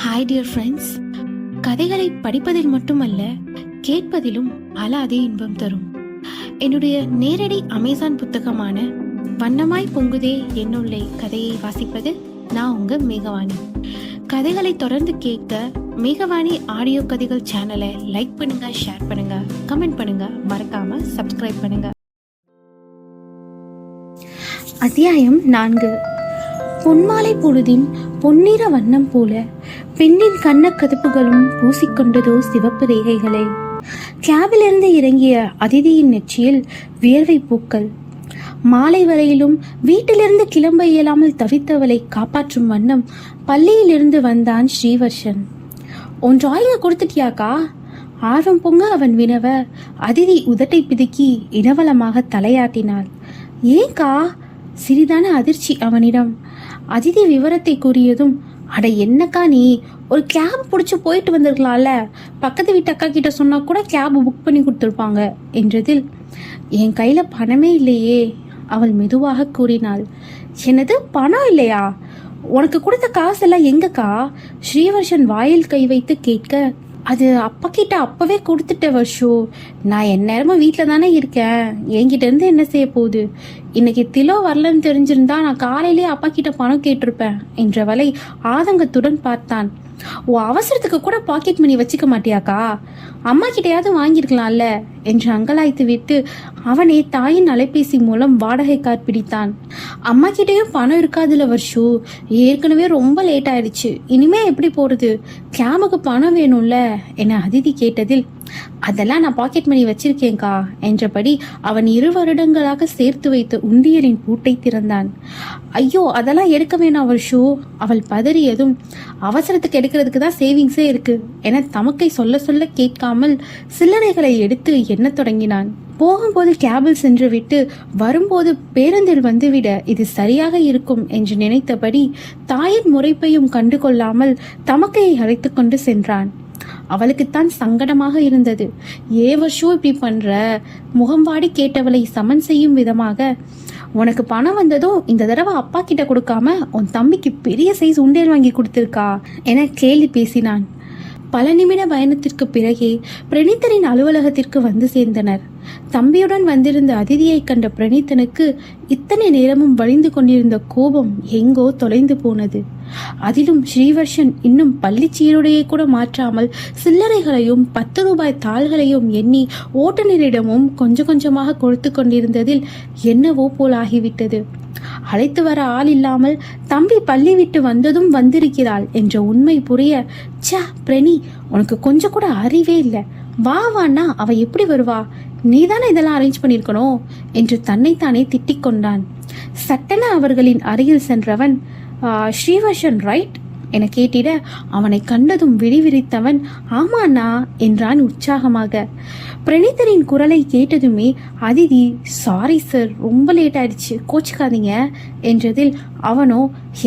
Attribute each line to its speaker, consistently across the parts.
Speaker 1: Hi dear friends. கதைகளை படிப்பதில் மட்டுமல்ல, கேட்பதிலும் அலாதி இன்பம் தரும். என்னுடைய நேரடி அமேசான் புத்தகமான வண்ணமாய் பொங்குதே என்னுள்ளே கதையை வாசிப்பது நான் உங்க மேகவாணி. கதைகளை தொடர்ந்து கேட்க மேகவாணி ஆடியோ கதைகள் சேனலை லைக் பண்ணுங்க, ஷேர் பண்ணுங்க, கமெண்ட் பண்ணுங்க, மறக்காம சப்ஸ்கிரைப் பண்ணுங்க. அத்தியாயம் 4. பொன்மாலை பொழுதின் பொன்னிற வண்ணம் போல பெண்ணின் கண்ணக்கதப்புகளும் பூசிக்கொண்டதோ சிவப்பு ரேகைகளை. கேபிலிருந்து இறங்கிய அதிதியின் நெற்றியில் வியர்வை பூக்கள். மாலை வரையிலும் வீட்டிலிருந்து கிளம்ப இயலாமல் தவித்தவளை காப்பாற்றும் வண்ணம் பள்ளியிலிருந்து வந்தான் ஸ்ரீவர்ஷன். உன் டிராயிங்க கொடுத்துட்டியாக்கா? ஆர்வம் பொங்க அவன் வினவ அதிதி உதட்டை பிதுக்கி இனவலமாக தலையாட்டினாள். ஏங்கா? சிறிதான அதிர்ச்சி அவனிடம். அதிதி விவரத்தை கூறியதும், அட என்னக்கா நீ, ஒரு கேப் பிடிச்சி போயிட்டு வந்திருக்கலாம்ல, பக்கத்து வீட்டு அக்கா கிட்ட சொன்னா கூட கேப் புக் பண்ணி கொடுத்துருப்பாங்க என்றதில், என் கையில பணமே இல்லையே அவள் மெதுவாக கூறினாள். என்னது, பணம் இல்லையா? உனக்கு கொடுத்த காசெல்லாம் எங்கக்கா? ஸ்ரீவர்ஷன் வாயில் கை வைத்து கேட்க, அது அப்பா கிட்ட அப்பவே கொடுத்துட்ட வருஷோ. நான் எந்நேரமும் வீட்டில் தானே இருக்கேன், என்கிட்ட இருந்து என்ன செய்ய போகுது? இன்னைக்கு திலோ வரலன்னு தெரிஞ்சிருந்தா நான் காலையிலேயே அப்பா கிட்ட பணம் கேட்டிருப்பேன் என்றவளை ஆதங்கத்துடன் பார்த்தான். ஓ, அவசரத்துக்கு கூட பாக்கெட் மணி வச்சுக்க மாட்டியாக்கா? அம்மா கிட்டையாவது வாங்கியிருக்கலாம்ல என்று அங்கலாய்த்து விட்டு அவனே தாயின் அலைபேசி மூலம் வாடகை கார் பிடித்தான். அம்மா கிட்டேயும் பணம் இருக்காதுல வருஷு, ஏற்கனவே ரொம்ப லேட் ஆயிடுச்சு, இனிமே எப்படி போறது? கேமுக்கு பணம் வேணும்ல என அதிதி கேட்டதில், அதெல்லாம் நான் பாக்கெட் மணி வச்சிருக்கேன்கா என்றபடி அவன் 2 வருடங்களாக சேர்த்து வைத்த உண்டியலின் பூட்டை திறந்தான். ஐயோ, அதெல்லாம் எடுக்க வேணாம் வருஷு அவள் பதறியதும், அவசரத்துக்கு எடுக்கிறதுக்கு தான் சேவிங்ஸே இருக்கு என தமக்கை சொல்ல சொல்ல கேட்காமல் சில்லறைகளை எடுத்து எண்ண தொடங்கினான். போகும்போது கேபில் சென்று விட்டு வரும்போது பேருந்தில் வந்துவிட இது சரியாக இருக்கும் என்று நினைத்தபடி தாயின் முறைப்பையும் கண்டு கொள்ளாமல் தமக்கையை அழைத்து கொண்டு சென்றான். அவளுக்குத்தான் சங்கடமாக இருந்தது. ஏ வருஷம் இப்படி பண்ற? முகம் வாடி கேட்டவளை சமன் செய்யும் விதமாக, உனக்கு பணம் வந்ததும் இந்த தடவை அப்பா கிட்ட கொடுக்காம உன் தம்பிக்கு பெரிய சைஸ் உண்டியல் வாங்கி கொடுத்திருக்கா என கேலி பேசினான். பல நிமிட பயணத்திற்கு பிறகே பிரணீத்தனின் அலுவலகத்திற்கு வந்து சேர்ந்தனர். தம்பியுடன் வந்திருந்த அதிதியை கண்ட பிரணீத்தனுக்கு இத்தனை நேரமும் வழிந்து கொண்டிருந்த கோபம் எங்கோ தொலைந்து போனது. அதிலும் ஸ்ரீவர்ஷன் இன்னும் பள்ளி சீருடையை கூட மாற்றாமல் சில்லறைகளையும் 10 ரூபாய் தாள்களையும் எண்ணி ஓட்டுநரிடமும் கொஞ்சம் கொஞ்சமாக கொடுத்து கொண்டிருந்ததில் என்னவோ போல் ஆகிவிட்டது. அழைத்து வர ஆள் இல்லாமல் தம்பி பள்ளி விட்டு வந்ததும் வந்திருக்கிறாள் என்ற உண்மை புரிய, ச பிரணி, உனக்கு கொஞ்சம் கூட அறிவே இல்லை, வா வான்னா அவ எப்படி வருவா? நீதானே இதெல்லாம் அரேஞ்ச் பண்ணிருக்கணும் என்று தன்னைத்தானே திட்டிக் கொண்டான். சட்டென அவர்களின் அருகில் சென்றவன், ஸ்ரீவர்ஷன் ரைட் என கேட்டிட அவனை கண்டதும் விழிவிரித்தவன், ஆமாண்ணா என்றான் உற்சாகமாக. பிரணீத்தரின் குரலை கேட்டதுமே அதிதி, சாரி சார், ரொம்ப லேட் ஆயிடுச்சு, கோச்சிக்காதீங்க என்றதில் அவனோ,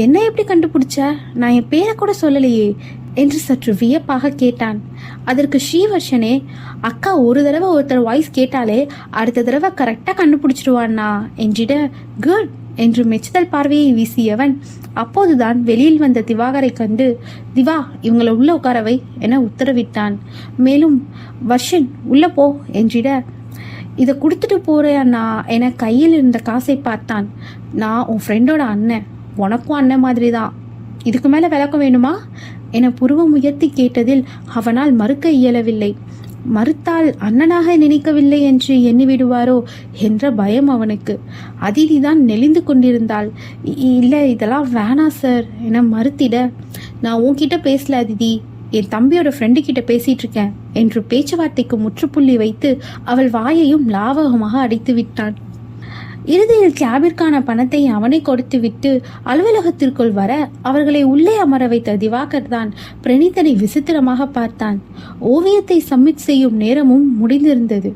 Speaker 1: என்ன எப்படி கண்டுபிடிச்ச? நான் என் பேரை கூட சொல்லலையே என்று சற்று வியப்பாக கேட்டான். அதற்கு ஸ்ரீவர்ஷனே, அக்கா ஒரு தடவை ஒருத்தர் வாய்ஸ் கேட்டாலே அடுத்த தடவை கரெக்டாக கண்டுபிடிச்சிடுவான்னா என்றிட, குட் என்று மெச்சுதல் பார்வையை வீசியவன் அப்போதுதான் வெளியில் வந்த திவாகரை கண்டு, திவா, இவங்களை உள்ள உட்காரவை என உத்தரவிட்டான். மேலும் வர்ஷன் உள்ள போ என்றிட, இதை கொடுத்துட்டு போறேன்னா என கையில் இருந்த காசை பார்த்தான். நான் உன் ஃப்ரெண்டோட அண்ணன், உனக்கும் அண்ணன் மாதிரி தான், இதுக்கு மேலே விளக்கம் வேணுமா என புருவம் உயர்த்தி கேட்டதில் அவனால் மறுக்க இயலவில்லை. மறுத்தால் அண்ணனாக நினைக்கவில்லை என்று எண்ணிவிடுவாரோ என்ற பயம் அவனுக்கு. அதிதிதான் நெளிந்து கொண்டிருந்தாள். இல்லை, இதெல்லாம் வேணாம் சார் என மறுத்திட, நான் உன்கிட்ட பேசல அதிதி, என் தம்பியோட ஃப்ரெண்டு கிட்ட பேசிட்டு இருக்கேன் என்று பேச்சுவார்த்தைக்கு முற்றுப்புள்ளி வைத்து அவள் வாயையும் லாவகமாக அடைத்து விட்டான். இறுதியில் கேபிற்கான பணத்தை அவனை கொடுத்து விட்டு அலுவலகத்திற்குள் வர அவர்களை உள்ளே அமர வைத்த திவாகர் தான் பிரணீத்தனை விசித்திரமாக பார்த்தான். ஓவியத்தை சப்மிட் செய்யும் நேரமும் முடிந்திருந்தது.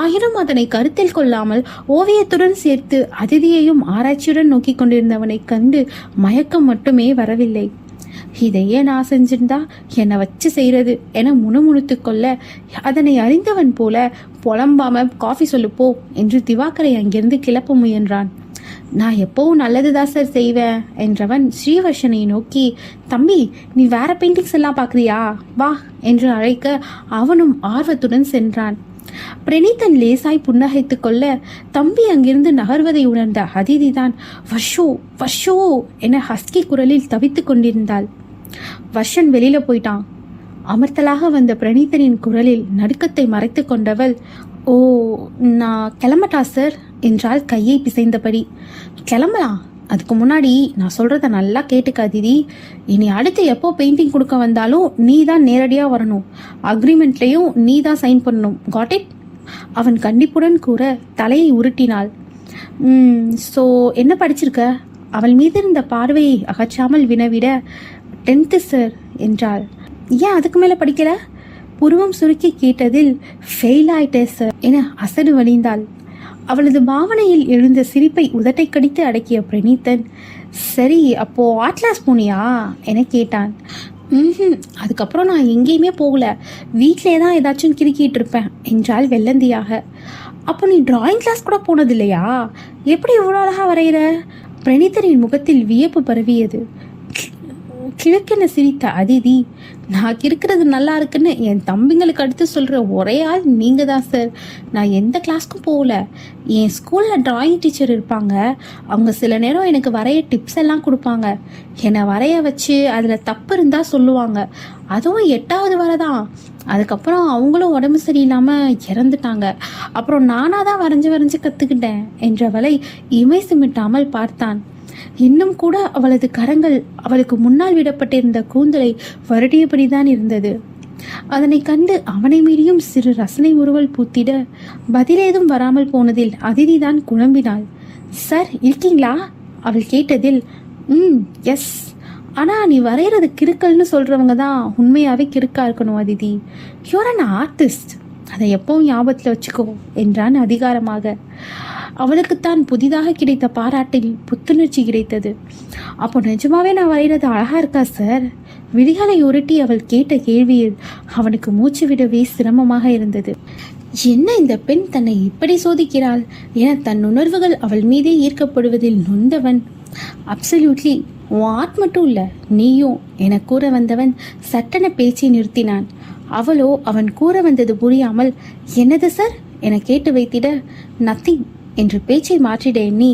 Speaker 1: ஆயினும் அதனை கருத்தில் கொள்ளாமல் ஓவியத்துடன் சேர்த்து அதிதியையும் ஆராய்ச்சியுடன் நோக்கி கொண்டிருந்தவனை கண்டு மயக்கம் மட்டுமே வரவில்லை. இதையே நான் செஞ்சிருந்தா என்னை வச்சு செய்யறது என முணுமுணுத்து கொள்ள, அதனை அறிந்தவன் போல புலம்பாம காஃபி சொல்லு போ என்று திவாகரை அங்கிருந்து கிளப்ப முயன்றான். நான் எப்போவும் நல்லதுதான் சார் செய்வேன் என்றவன் ஸ்ரீவர்ஷனை நோக்கி, தம்பி நீ வேற பெயிண்டிங்ஸ் எல்லாம் பார்க்குறியா, வா என்று அழைக்க அவனும் ஆர்வத்துடன் சென்றான். பிரணீத்தன் லேசாய் புன்னகைத்து கொள்ள தம்பி அங்கிருந்து நகர்வதை உணர்ந்த அதிதிதான் வர்ஷோ வர்ஷோ என ஹஸ்கி குரலில் தவித்து கொண்டிருந்தாள். வர்ஷன் வெளியில போயிட்டான். அமர்த்தலாக வந்த பிரணீத்தனின் குரலில் நடுக்கத்தை மறைத்து கொண்டவள், ஓ நான் கிளம்பட்டா சார் என்றால் கையை பிசைந்தபடி. கிளம்பலாம், அதுக்கு முன்னாடி நான் சொல்றத நல்லா கேட்டுக்க அதிதி. இனி அடுத்து எப்போ பெயிண்டிங் கொடுக்க வந்தாலும் நீ தான் நேரடியாக வரணும், அக்ரிமெண்ட்லேயும் நீ தான் சைன் பண்ணணும், காட் இட்? அவன் கண்டிப்புடன் கூற தலையை உருட்டினாள். ஸோ என்ன படிச்சிருக்க? அவள் மீது இருந்த பார்வையை அகற்றாமல் வினவிட, 10th சார் என்றாள். ஏன் அதுக்கு மேலே படிக்கல? புருவம் சுருக்கி கேட்டதில் ஃபெயில் ஆயிட்டே சார் என அசடு வழிந்தாள். அவளது பாவனையில் எழுந்த சிரிப்பை உதட்டை கடித்து அடக்கிய பிரணீத்தன், சரி அப்போ ஆட்லாஸ் போனியா என கேட்டான். அதுக்கப்புறம் நான் எங்கேயுமே போகல, வீட்டிலே தான் ஏதாச்சும் கிறுக்கிட்டு இருப்பேன் என்றால் வெள்ளந்தியாக. அப்போ நீ டிராயிங் கிளாஸ் கூட போனது இல்லையா? எப்படி இவ்வளோ அழகா வரைகிற? பிரணீத்தனின் முகத்தில் வியப்பு பரவியது. கிழக்கென சிரித்த அதிதி, நான் இருக்கிறது நல்லா இருக்குன்னு என் தம்பிங்களுக்கு அடுத்து சொல்கிற ஒரே ஆள் நீங்கள் தான் சார். நான் எந்த கிளாஸ்க்கும் போகல. என் ஸ்கூலில் டிராயிங் டீச்சர் இருப்பாங்க, அவங்க சில நேரம் எனக்கு வரைய டிப்ஸ் எல்லாம் கொடுப்பாங்க. என்னை வரைய வச்சு அதில் தப்பு இருந்தால் சொல்லுவாங்க. அதுவும் 8வது வரை தான். அதுக்கப்புறம் அவங்களும் உடம்பு சரியில்லாமல் இறந்துட்டாங்க. அப்புறம் நானாக தான் வரைஞ்சி கற்றுக்கிட்டேன் என்றவளை இமை சிமிட்டாமல் பார்த்தான். இன்னும் கூட அவளது கரங்கள் அவளுக்கு முன்னால் விடப்பட்டிருந்த கூந்தலை வருடியபடிதான் இருந்தது. அதனை கண்டு அவனை மீறியும் சிறு ரசனை உருவல் பூத்திட பதிலேதும் வராமல் போனதில் அதிதிதான் குழம்பினாள். சார் இருக்கீங்களா? அவள் கேட்டதில் எஸ். ஆனால் நீ வரைகிறது கிறுக்கல்னு சொல்கிறவங்க தான் உண்மையாகவே கிறுக்கா இருக்கணும் அதிதி. யூர் அன் ஆர்டிஸ்ட், அதை எப்பவும் ஞாபகத்தில் வச்சுக்கோ என்றான் அதிகாரமாக. அவளுக்குத்தான் புதிதாக கிடைத்த பாராட்டில் புத்துணர்ச்சி கிடைத்தது. அப்போ நிஜமாவே நான் வரைகிறது அழகா இருக்கா சார்? விழிகளை உருட்டி அவள் கேட்ட கேள்வியில் அவனுக்கு மூச்சு விடவே சிரமமாக இருந்தது. என்ன இந்த பெண் தன்னை இப்படி சோதிக்கிறாள் என தன் உணர்வுகள் அவள் மீதே ஈர்க்கப்படுவதில் நொந்தவன், அப்சல்யூட்லி உன் ஆர்ட் மட்டும் இல்லை நீயும் என கூற வந்தவன் சட்டென பேச்சை நிறுத்தினான். அவளோ அவன் கூற வந்தது புரியாமல் என்னது சார் என கேட்டு வைத்திட, நத்திங் என்று பேச்சை மாற்றிட எண்ணி,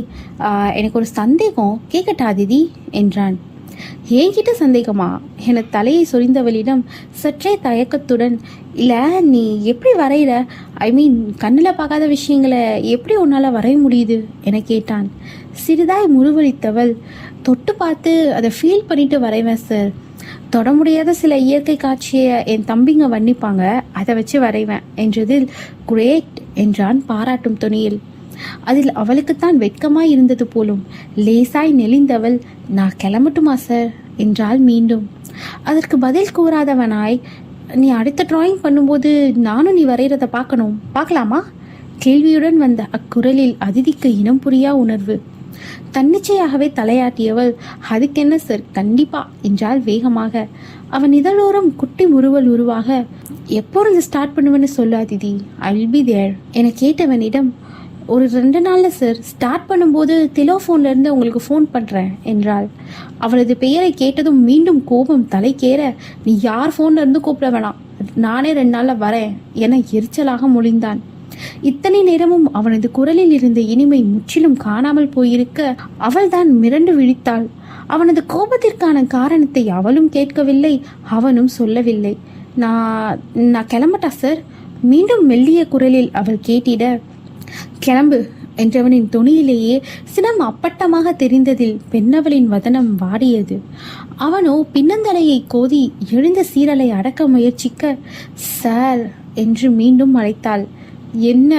Speaker 1: எனக்கு ஒரு சந்தேகம் கேட்கட்டா அதிதி என்றான். என்கிட்ட சந்தேகமா என தலையை சொரிந்தவளிடம் சற்றே தயக்கத்துடன், இல்லை நீ எப்படி வரைகிற, ஐ மீன் கண்ணில் பார்க்காத விஷயங்களை எப்படி உன்னால் வரைய முடியுது என கேட்டான். சிறிதாய் முருவளித்தவள், தொட்டு பார்த்து அதை ஃபீல் பண்ணிட்டு வரைவேன் சார். தொட முடியாத சில இயற்கை காட்சியை என் தம்பிங்க வர்ணிப்பாங்க, அதை வச்சு வரைவேன் என்றதில் கிரேட் என்றான் பாராட்டும் துணியில். அதில் அவளுக்குத்தான் வெட்கமாய் இருந்தது போலும். லேசாய் நெளிந்தவள், நான் கிளம்பட்டுமா சார் என்றால் மீண்டும். அதற்கு பதில் கூறாதவனாய், நீ அடுத்த டிராயிங் பண்ணும்போது நானும் நீ வரைகிறத பார்க்கலாமா? கேள்வியுடன் வந்த அக்குரலில் அதிதிக்கு இனம் புரியா உணர்வு. தன்னிச்சையாகவே தலையாட்டியவள், அதுக்கென்ன சார் கண்டிப்பா என்றால் வேகமாக. அவன் இதழோரம் குட்டி முறுவல் உருவாக, எப்போ இருந்து ஸ்டார்ட் பண்ணுவேன்னு சொல்லு அதிதி, ஐல் பி தேர் என கேட்டவனிடம், ஒரு 2 நாளில் சார், ஸ்டார்ட் பண்ணும்போது டெலிஃபோன்லேருந்து உங்களுக்கு ஃபோன் பண்ணுறேன் என்றாள். அவளது பெயரை கேட்டதும் மீண்டும் கோபம் தலைக்கேற, நீ யார் ஃபோன்லேருந்து கூப்பிட வேணாம், நானே 2 நாளில் வரேன் என எரிச்சலாக மொழிந்தான். இத்தனை நேரமும் அவனது குரலில் இருந்த இனிமை முற்றிலும் காணாமல் போயிருக்க அவள்தான் மிரண்டு விழித்தாள். அவனது கோபத்திற்கான காரணத்தை அவளும் கேட்கவில்லை, அவனும் சொல்லவில்லை. நான் கிளம்பட்டா சார் மீண்டும் மெல்லிய குரலில் அவள் கேட்டிட, கிளம்பு என்றவனின் துணியிலேயே சினம் அப்பட்டமாக தெரிந்ததில் பெண்ணவளின் வதனம் வாடியது. அவனோ பின்னந்தலையை கோதி எழுந்த சீரலை அடக்க முயற்சிக்க, சார் என்று மீண்டும் அழைத்தாள். என்ன?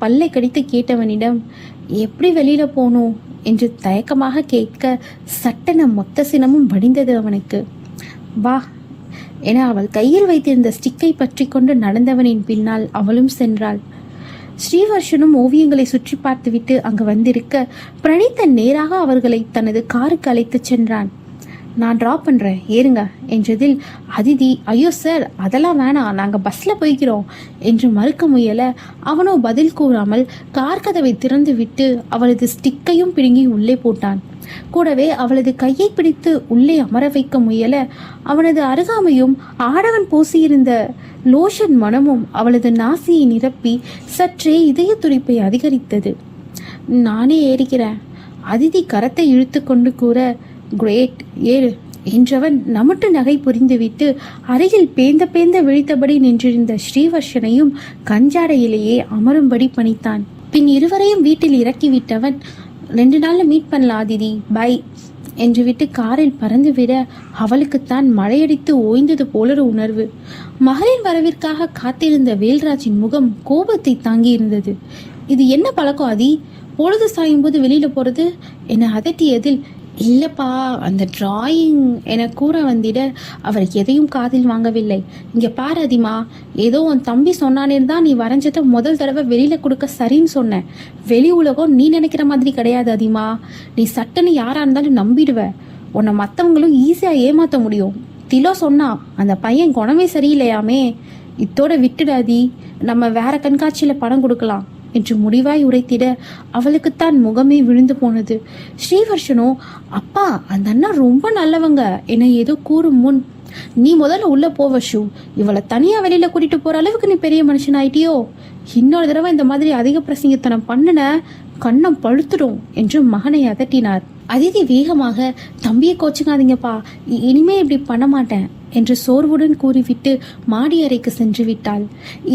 Speaker 1: பல்லை கடித்து கேட்டவனிடம், எப்படி வெளியில போனோம் என்று தயக்கமாக கேட்க சட்டென மொத்த சினமும் வடிந்தது அவனுக்கு. வா என அவள் கையில் வைத்திருந்த ஸ்டிக்கை பற்றி கொண்டு நடந்தவனின் பின்னால் அவளும் சென்றாள். ஸ்ரீவர்ஷனும் ஓவியங்களை சுற்றி பார்த்துவிட்டு அங்கு வந்திருக்க பிரணீத்தன் நேராக அவர்களை தனது காருக்கு அழைத்து சென்றான். நான் ட்ராப் பண்ணுறேன் ஏறுங்க என்றதில் அதிதி ஐயோ சார் அதெல்லாம் வேணாம், நாங்கள் பஸ்ஸில் போய்க்கிறோம் என்று மறுக்க முயல அவனோ பதில் கூறாமல் கார் கதவை திறந்து விட்டு அவளது ஸ்டிக்கையும் பிடுங்கி உள்ளே போட்டான். கூடவே அவளது கையை பிடித்து உள்ளே அமர வைக்க முயல அவனது அருகாமையும் ஆடவன் பூசியிருந்த லோஷன் மனமும் அவளது நாசியை நிரப்பி சற்றே இதய துடிப்பை அதிகரித்தது. நானே ஏறிக்கிறேன், அதிதி கரத்தை இழுத்து கொண்டு கூற, கிரேட் ஏறு என்றவன் நமட்டு நகை புரிந்துவிட்டு அருகில் பேந்த பேந்த விழித்தபடி நின்றிருந்த ஸ்ரீவர்ஷனையும் கஞ்சாடையிலேயே அமரும்படி பணித்தான். பின் இருவரையும் வீட்டில் இறக்கிவிட்டவன் 2 நாள்ல மீட் பண்ணலாம் அதிதி, பை என்று விட்டு காரில் பறந்துவிட அவளுக்குத்தான் மழையடித்து ஓய்ந்தது போலொரு உணர்வு. மகளின் வரவிற்காக காத்திருந்த வேல்ராஜின் முகம் கோபத்தை தாங்கியிருந்தது. இது என்ன பழக்கம் அதி, பொழுது சாயும் போது வெளியில போறது என அதட்டியதில், இல்லப்பா அந்த டிராயிங் என கூற வந்திட அவர் எதையும் காதில் வாங்கவில்லை. இங்க பாரு அதிமா, ஏதோ உன் தம்பி சொன்னானே தான் நீ வரைஞ்சதை முதல் தடவை வெளியில கொடுக்க சரின்னு சொன்னேன். வெளி உலகம் நீ நினைக்கிற மாதிரி கிடையாது அதிமா. நீ சட்டுன்னு யாரா இருந்தாலும் நம்பிடுவ. உன்னை மற்றவங்களும் ஈஸியா ஏமாத்த முடியும். திலோ சொன்னா அந்த பையன் குணமே சரியில்லையாமே, இத்தோட விட்டுடாதி, நம்ம வேற கண்காட்சியில பணம் கொடுக்கலாம் என்று முடிவாய் உரைத்திட அவளுக்குத்தான் முகமே விழுந்து போனது. ஸ்ரீவர்ஷனோ அப்பா அந்த அண்ணா ரொம்ப நல்லவங்க என ஏதோ கூறும் முன், நீ முதல்ல உள்ள போவ ஷூ, இவளை தனியா வெளியில கூட்டிட்டு போற அளவுக்கு நீ பெரிய மனுஷன் ஆயிட்டியோ, இன்னொரு தடவை இந்த மாதிரி அதிக பிரசங்கத்தனம் பண்ணுன கண்ணம் பழுத்துடும் என்று மகனை அதட்டினார். அதிதி வேகமாக, தம்பியை கோச்சுக்காதீங்கப்பா, இனிமே இப்படி பண்ண மாட்டேன் என்று சோர்வுடன் கூறிவிட்டு மாடி அறைக்கு சென்று விட்டாள்.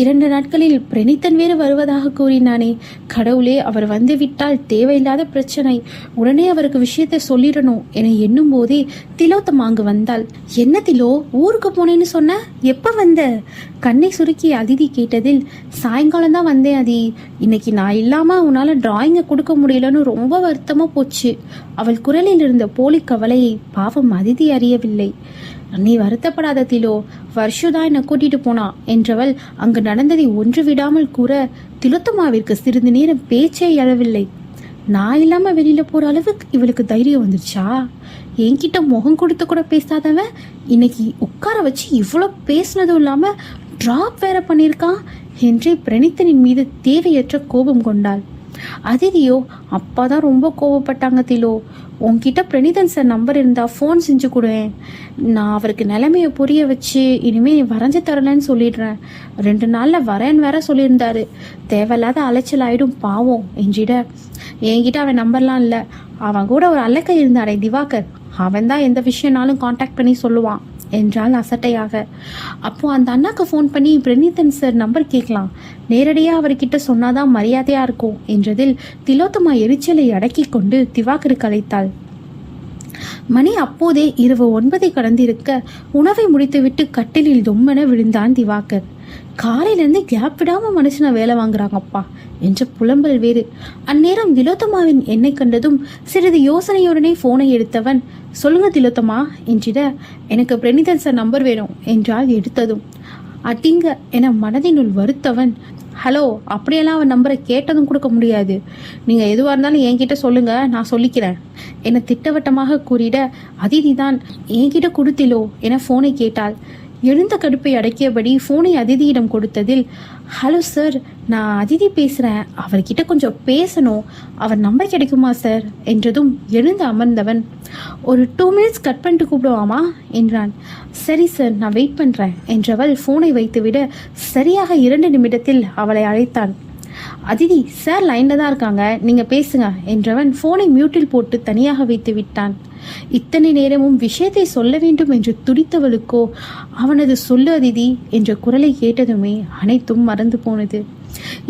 Speaker 1: 2 நாட்களில் பிரணித்தன் வேறு வருவதாக கூறினானே, கடவுளே அவர் வந்து விட்டால் தேவையில்லாத பிரச்சனை, உடனே அவருக்கு விஷயத்தை சொல்லிடணும் என எண்ணும் போதே திலோத்தமா அங்கு வந்தாள். என்ன திலோ, ஊருக்கு போனேன்னு சொன்ன, எப்ப வந்த? கண்ணை சுருக்கி அதிதி கேட்டதில், சாயங்காலம் தான் வந்தேன் அதி, இன்னைக்கு நான் இல்லாம உன்னால டிராயிங்கை கொடுக்க முடியலன்னு ரொம்ப வருத்தமா போச்சு. அவள் குரலில் இருந்த போலி கவலையை பாவம் அதிதி அறியவில்லை. நீ வருத்தப்படாத திலோ, வர்ஷுதான் என்னை கூட்டிட்டு போனா என்றவள் அங்கு நடந்ததை ஒன்று விடாமல் கூற திலோத்தமாவிற்கு சிறிது நேரம் பேச்சே எழவில்லை. நான் இல்லாம வெளியில போற அளவுக்கு இவளுக்கு தைரியம் வந்துருச்சா? என்கிட்ட முகம் கொடுத்து கூட பேசாதவன் இன்னைக்கு உட்கார வச்சு இவ்வளோ பேசினதும் இல்லாம டிராப் வேற பண்ணியிருக்கான் என்றே பிரணித்தனின் மீது தேவையற்ற கோபம் கொண்டாள். அதிதியோ அப்பாதான் ரொம்ப கோபப்பட்டாங்க. திலோ, உன்கிட்ட பிரணிதன் சார் நம்பர் இருந்தா ஃபோன் செஞ்சு கொடுவேன், நான் அவருக்கு நிலைமையை புரிய வச்சு இனிமே வரைஞ்சு தரலன்னு சொல்லிடுறேன். 2 நாள்ல வரேன்னு வேற சொல்லியிருந்தாரு, தேவையில்லாத அலைச்சல் ஆயிடும் பாவம் என்றிட, என்கிட்ட அவன் நம்பர்லாம் இல்லை, அவன் கூட ஒரு அல்லக்கை இருந்தானே திவாகர், அவன் தான் எந்த விஷயம்னாலும் கான்டாக்ட் பண்ணி சொல்லுவான் என்றால் அசட்டையாக. அப்போ அந்த அண்ணாக்கு ஃபோன் பண்ணி பிரணிதன் சார் நம்பர் கேட்கலாம், நேரடியாக அவர்கிட்ட சொன்னாதான் மரியாதையா இருக்கும் என்றதில் திலோத்தமா எரிச்சலை அடக்கி கொண்டு திவாகருக்கு அழைத்தாள். மணி அப்போதே இரவு 9 கடந்திருக்க உணவை முடித்துவிட்டு கட்டிலில் தொம்மன விழுந்தான் திவாகர். காலையிலேருந்து கேப் விடாம மனுஷனை வேலை வாங்குறாங்கப்பா என்ற புலம்பல் வேறு. அந்நேரம் திலோத்தமாவின் எண்ணை கண்டதும் சிறிது யோசனையுடனே போனை எடுத்தவன், சொல்லுங்க திலோத்தமா என்றிட, எனக்கு பிரணிதன் சார் நம்பர் வேணும் என்றால் எடுத்ததும், அட்டிங்க என மனதினுள் வருத்தவன், ஹலோ, அப்படியெல்லாம் அவன் நம்பரை கேட்டதும் கொடுக்க முடியாது, நீங்கள் எதுவாக இருந்தாலும் என்கிட்ட சொல்லுங்க, நான் சொல்லிக்கிறேன் என திட்டவட்டமாக கூறிட, அதிதி தான் என்கிட்ட கொடுத்திலோ என ஃபோனை கேட்டாள். எழுந்த கடுப்பை அடக்கியபடி ஃபோனை அதிதியிடம் கொடுத்ததில், ஹலோ சார், நான் அதிதி பேசுகிறேன், அவர்கிட்ட கொஞ்சம் பேசணும், அவர் நம்பர் கிடைக்குமா சார் என்றதும் எழுந்து அமர்ந்தவன், ஒரு 2 மினிட்ஸ் கட் பண்ணிட்டு கூப்பிடுவாமா என்றான். சரி சார், நான் வெயிட் பண்ணுறேன் என்றவள் ஃபோனை வைத்துவிட சரியாக 2 நிமிடத்தில் அவளை அழைத்தான். அதிதி சார் லைனில் தான் இருக்காங்க, நீங்கள் பேசுங்க என்றவன் ஃபோனை மியூட்டில் போட்டு தனியாக வைத்து விட்டான். இத்தனை நேரமும் விஷயத்தை சொல்ல வேண்டும் என்று துடித்தவளுக்கோ அவனது சொல்லு அதிதி என்ற குரலை கேட்டதுமே அனைத்தும் மறந்து போனது.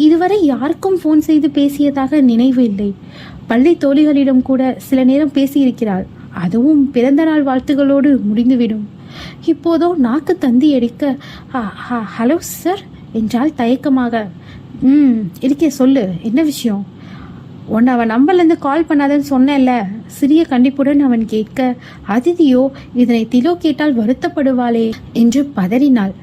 Speaker 1: இதுவரை யாருக்கும் ஃபோன் செய்து பேசியதாக நினைவு இல்லை. பள்ளி தோழிகளிடம் கூட சில நேரம் பேசியிருக்கிறாள், அதுவும் பிறந்த நாள் வாழ்த்துகளோடு முடிந்துவிடும். இப்போதோ நாக்கு தந்தி எடுக்க, ஹலோ சார் என்றால் தயக்கமாக. இருக்கே, சொல்லு, என்ன விஷயம்? உன்னை அவன் நம்பர்லேருந்து கால் பண்ணாதன்னு சொன்னேன்ல, சிறிய கண்டிப்புடன் அவன் கேட்க, அதிதியோ இதனை திலோ கேட்டால் வருத்தப்படுவாளே என்று பதறினாள்.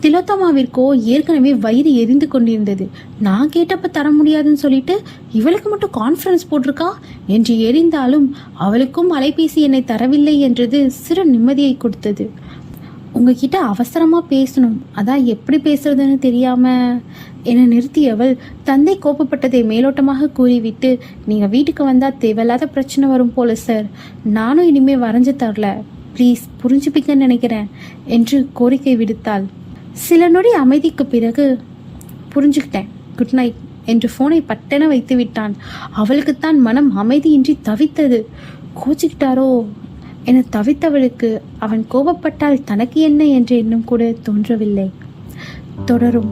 Speaker 1: திலோத்தமாவிற்கோ ஏற்கனவே வயிறு எரிந்து கொண்டிருந்தது. நான் கேட்டப்ப தர முடியாதுன்னு சொல்லிட்டு இவளுக்கு மட்டும் கான்ஃபரன்ஸ் போட்டிருக்கா என்று எரிந்தாலும் அவளுக்கும் அலைபேசி என்னை தரவில்லை என்றது சிறு நிம்மதியை கொடுத்தது. உங்ககிட்ட அவசரமாக பேசணும், அதான் எப்படி பேசுறதுன்னு தெரியாம என்னை நிறுத்தியவள் தந்தை கோபப்பட்டதை மேலோட்டமாக கூறிவிட்டு, நீங்கள் வீட்டுக்கு வந்தால் தேவையில்லாத பிரச்சனை வரும் போல சார், நானும் இனிமேல் வரைஞ்சு தரல, ப்ளீஸ் புரிஞ்சுப்பிக்கன்னு நினைக்கிறேன் என்று கோரிக்கை விடுத்தாள். சில நொடி அமைதிக்கு பிறகு, புரிஞ்சுக்கிட்டேன், குட் நைட் என்று ஃபோனை பட்டென வைத்து விட்டான். அவளுக்குத்தான் மனம் அமைதியின்றி தவித்தது. கோச்சிக்கிட்டாரோ என தவித்தவளுக்கு அவன் கோபப்பட்டால் தனக்கு என்ன என்ற எண்ணம் கூட தோன்றவில்லை. தொடரும்.